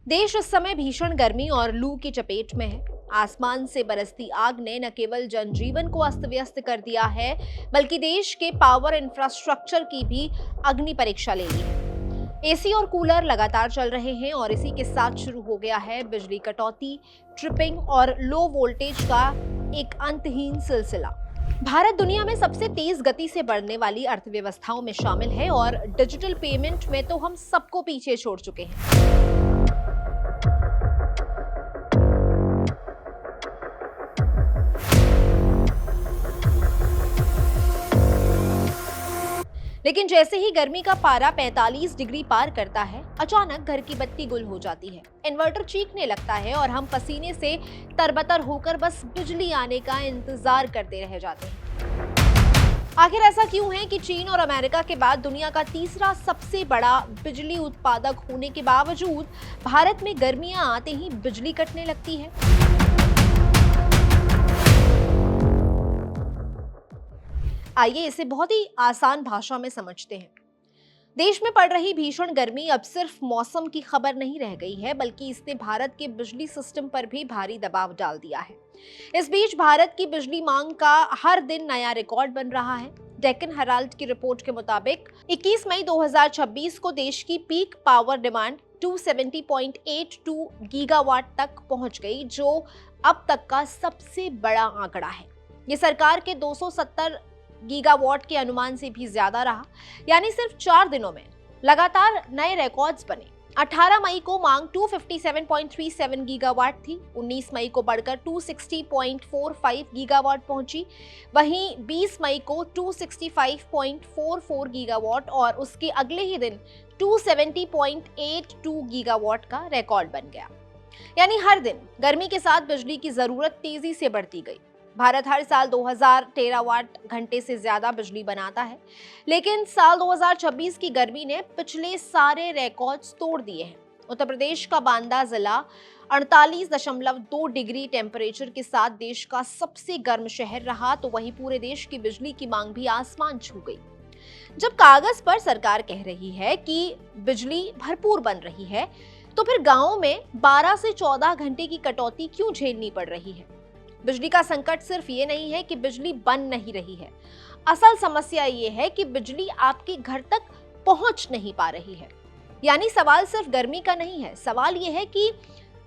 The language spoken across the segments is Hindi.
देश इस समय भीषण गर्मी और लू की चपेट में है। आसमान से बरसती आग ने न केवल जनजीवन को अस्त व्यस्त कर दिया है, बल्कि देश के पावर इंफ्रास्ट्रक्चर की भी अग्नि परीक्षा ले ली है। एसी और कूलर लगातार चल रहे हैं और इसी के साथ शुरू हो गया है बिजली कटौती, ट्रिपिंग और लो वोल्टेज का एक अंतहीन सिलसिला। भारत दुनिया में सबसे तेज गति से बढ़ने वाली अर्थव्यवस्थाओं में शामिल है और डिजिटल पेमेंट में तो हम सबको पीछे छोड़ चुके हैं। लेकिन जैसे ही गर्मी का पारा 45 डिग्री पार करता है, अचानक घर की बत्ती गुल हो जाती है, इन्वर्टर चीखने लगता है और हम पसीने से तरबतर होकर बस बिजली आने का इंतजार करते रह जाते हैं। आखिर ऐसा क्यों है कि चीन और अमेरिका के बाद दुनिया का तीसरा सबसे बड़ा बिजली उत्पादक होने के बावजूद भारत में गर्मियां आते ही बिजली कटने लगती है? आइए इसे बहुत ही आसान भाषा में समझते हैं। देश में पड़ रही भीषण गर्मी अब सिर्फ मौसम की खबर नहीं रह गई है, बल्कि इसने भारत के बिजली सिस्टम पर भी भारी दबाव डाल दिया है। इस बीच भारत की बिजली मांग का हर दिन नया रिकॉर्ड बन रहा है। डेक्कन हेराल्ड की रिपोर्ट के मुताबिक 21 मई 2026 को देश की पीक पावर डिमांड 270.82 गीगावाट तक पहुंच गई, जो अब तक का सबसे बड़ा आंकड़ा है। ये सरकार के 270 गीगावाट के अनुमान से भी ज्यादा रहा, यानी सिर्फ 4 दिनों में लगातार नए रिकॉर्ड्स बने। 18 मई को मांग 257.37 गीगावाट थी, 19 मई को बढ़कर 260.45 गीगावाट पहुंची, वहीं 20 मई को 265.44 गीगावाट और उसके अगले ही दिन 270.82 गीगावाट का रिकॉर्ड बन गया। यानी हर दिन गर्मी के साथ बिजली की जरूरत तेजी से बढ़ती गई। भारत हर साल 2000 टेरावाट घंटे से ज्यादा बिजली बनाता है, लेकिन साल 2026 की गर्मी ने पिछले सारे रिकॉर्ड्स तोड़ दिए हैं। उत्तर प्रदेश का बांदा जिला 48.2 डिग्री टेम्परेचर के साथ देश का सबसे गर्म शहर रहा, तो वहीं पूरे देश की बिजली की मांग भी आसमान छू गई। जब कागज पर सरकार कह रही है कि बिजली भरपूर बन रही है, तो फिर गांवों में 12 से 14 घंटे की कटौती क्यों झेलनी पड़ रही है? बिजली का संकट सिर्फ ये नहीं है कि बिजली बन नहीं रही है, असल समस्या ये है कि बिजली आपके घर तक पहुंच नहीं पा रही है। यानी सवाल सिर्फ गर्मी का नहीं है, सवाल ये है कि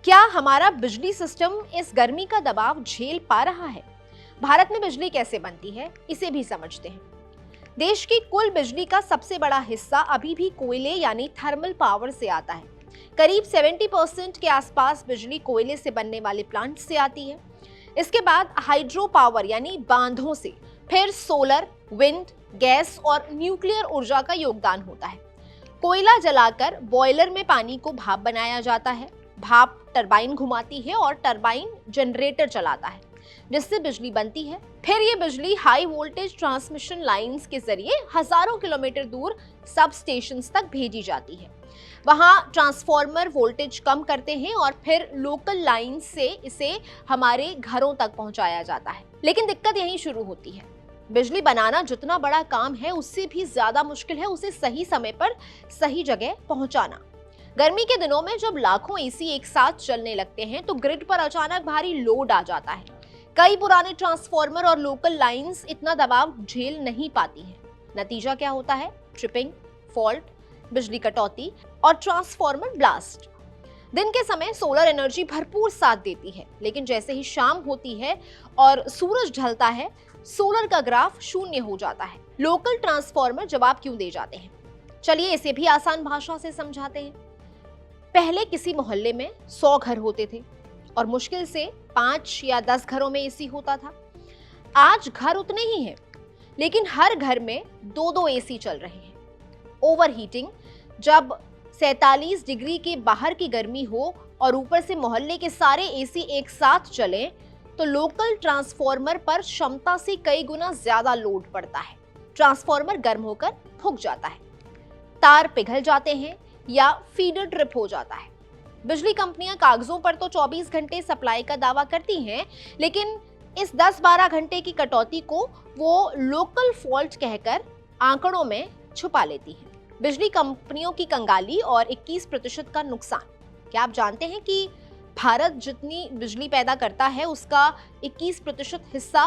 क्या हमारा बिजली सिस्टम इस गर्मी का दबाव झेल पा रहा है? भारत में बिजली कैसे बनती है, इसे भी समझते हैं। देश की कुल बिजली का सबसे बड़ा हिस्सा अभी भी कोयले यानी थर्मल पावर से आता है। करीब 70% के आसपास बिजली कोयले से बनने वाले प्लांट से आती है। इसके बाद हाइड्रो पावर यानी बांधों से, फिर सोलर, विंड, गैस और न्यूक्लियर ऊर्जा का योगदान होता है। कोयला जलाकर बॉयलर में पानी को भाप बनाया जाता है। भाप टरबाइन घुमाती है और टरबाइन जनरेटर चलाता है, जिससे बिजली बनती है। फिर ये बिजली हाई वोल्टेज ट्रांसमिशन लाइंस के जरिए हजारों किलोमीटर दूर सब स्टेशंस तक भेजी जाती है। वहां ट्रांसफार्मर वोल्टेज कम करते हैं और फिर लोकल लाइन से इसे हमारे घरों तक पहुंचाया जाता है। लेकिन दिक्कत यहीं शुरू होती है। बिजली बनाना जितना बड़ा काम है, उससे भी ज्यादा मुश्किल है उसे सही समय पर सही जगह पहुंचाना। गर्मी के दिनों में जब लाखों एसी एक साथ चलने लगते हैं, तो ग्रिड पर अचानक भारी लोड आ जाता है। कई पुराने ट्रांसफार्मर और लोकल लाइंस इतना दबाव झेल नहीं पाती हैं। नतीजा क्या होता है? ट्रिपिंग, फॉल्ट, बिजली कटौती और ट्रांसफार्मर ब्लास्ट। दिन के समय सोलर एनर्जी भरपूर साथ देती है, लेकिन जैसे ही शाम होती है और सूरज ढलता है, सोलर का ग्राफ शून्य हो जाता है। लोकल ट्रांसफार्मर जवाब क्यों दे जाते हैं? चलिए इसे भी आसान भाषा से समझाते हैं। पहले किसी मोहल्ले में 100 घर होते थे और मुश्किल से 5 या 10 घरों में एसी होता था। आज घर उतने ही हैं, लेकिन हर घर में 2-2 एसी चल रहे हैं। ओवरहीटिंग, जब 47 डिग्री के बाहर की गर्मी हो और ऊपर से मोहल्ले के सारे एसी एक साथ चलें, तो लोकल ट्रांसफार्मर पर क्षमता से कई गुना ज्यादा लोड पड़ता है। ट्रांसफार्मर गर्म होकर फूंक जाता है, तार पिघल जाते हैं या फीडर ट्रिप हो जाता है। बिजली कंपनियां कागजों पर तो 24 घंटे सप्लाई का दावा करती हैं, लेकिन इस 10-12 घंटे की कटौती को वो लोकल फॉल्ट कहकर आंकड़ों में छुपा लेती हैं। बिजली कंपनियों की कंगाली और 21% का नुकसान। क्या आप जानते हैं कि भारत जितनी बिजली पैदा करता है उसका 21% हिस्सा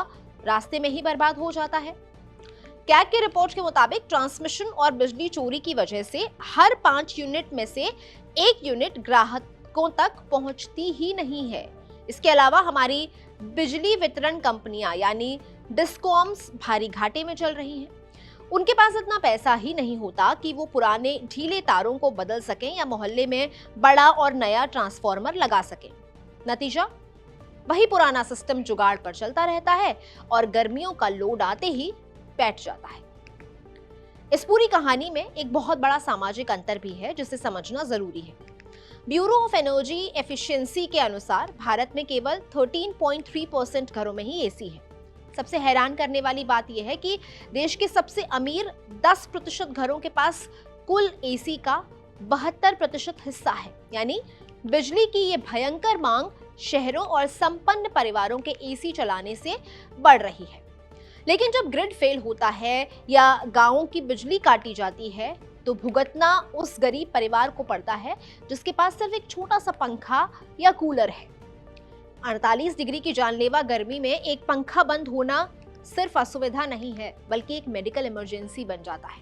रास्ते में ही बर्बाद हो जाता है। कैग की रिपोर्ट के मुताबिक ट्रांसमिशन और बिजली चोरी की वजह से हर 5 यूनिट में से 1 यूनिट ग्राहकों तक पहुंचती ही नहीं है। इसके अलावा हमारी बिजली वितरण कंपनियां यानी डिस्कॉम्स भारी घाटे में चल रही हैं। उनके पास इतना पैसा ही नहीं होता कि वो पुराने ढीले तारों को बदल सकें या मोहल्ले में बड़ा और नया ट्रांसफार्मर लगा सकें। नतीजा, वही पुराना सिस्टम जुगाड़ पर चलता रहता है और गर्मियों का लोड आते ही बैठ जाता है। इस पूरी कहानी में एक बहुत बड़ा सामाजिक अंतर भी है जिसे समझना जरूरी है। ब्यूरो ऑफ एनर्जी एफिशिएंसी के अनुसार भारत में केवल 13.3% घरों में ही एसी है। सबसे हैरान करने वाली बात यह है कि देश के सबसे अमीर 10% घरों के पास कुल एसी का 72% हिस्सा है। यानी बिजली की ये भयंकर मांग शहरों और संपन्न परिवारों के एसी चलाने से बढ़ रही है। लेकिन जब ग्रिड फेल होता है या गांवों की बिजली काटी जाती है तो भुगतना उस गरीब परिवार को पड़ता है जिसके पास सिर्फ एक छोटा सा पंखा या कूलर है। 48 डिग्री की जानलेवा गर्मी में एक पंखा बंद होना सिर्फ असुविधा नहीं है बल्कि एक मेडिकल इमरजेंसी बन जाता है।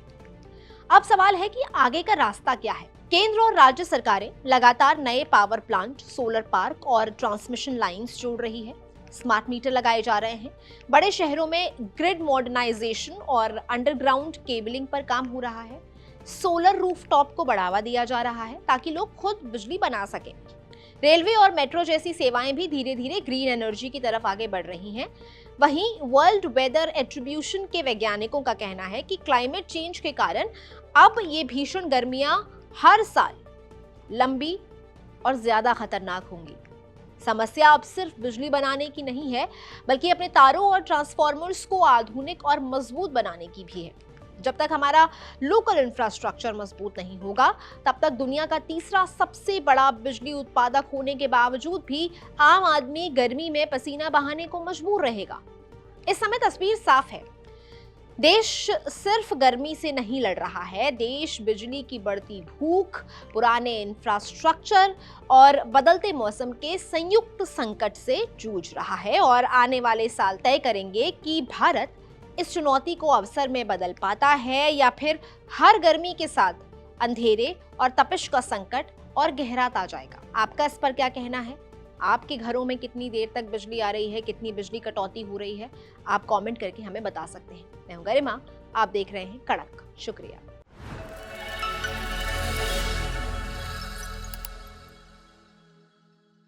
अब सवाल है कि आगे का रास्ता क्या है। केंद्र और राज्य सरकारें लगातार नए पावर प्लांट, सोलर पार्क और ट्रांसमिशन लाइंस जोड़ रही है। स्मार्ट मीटर लगाए जा रहे हैं। बड़े शहरों में ग्रिड मॉडर्नाइजेशन और अंडरग्राउंड केबलिंग पर काम हो रहा है। सोलर रूफटॉप को बढ़ावा दिया जा रहा है ताकि लोग खुद बिजली बना सकें। रेलवे और मेट्रो जैसी सेवाएं भी धीरे धीरे ग्रीन एनर्जी की तरफ आगे बढ़ रही हैं। वहीं वर्ल्ड वेदर एट्रीब्यूशन के वैज्ञानिकों का कहना है कि क्लाइमेट चेंज के कारण अब ये भीषण गर्मियां हर साल लंबी और ज्यादा खतरनाक होंगी। समस्या अब सिर्फ बिजली बनाने की नहीं है बल्कि अपने तारों और ट्रांसफार्मर्स को आधुनिक और मजबूत बनाने की भी है। जब तक हमारा लोकल इंफ्रास्ट्रक्चर मजबूत नहीं होगा तब तक दुनिया का तीसरा सबसे बड़ा बिजली उत्पादक होने के बावजूद भी आम आदमी गर्मी में पसीना बहाने को मजबूर रहेगा। इस समय तस्वीर साफ है। देश सिर्फ गर्मी से नहीं लड़ रहा है, देश बिजली की बढ़ती भूख, पुराने इंफ्रास्ट्रक्चर और बदलते मौसम के संयुक्त संकट से जूझ रहा है। और आने वाले साल तय करेंगे कि भारत इस चुनौती को अवसर में बदल पाता है या फिर हर गर्मी के साथ अंधेरे और तपिश का संकट और गहराता जाएगा। आपका इस पर क्या कहना है? आपके घरों में कितनी देर तक बिजली आ रही है, कितनी बिजली कटौती हो रही है? आप कमेंट करके हमें बता सकते हैं। मैं हूं गरिमा, आप देख रहे हैं कड़क। शुक्रिया।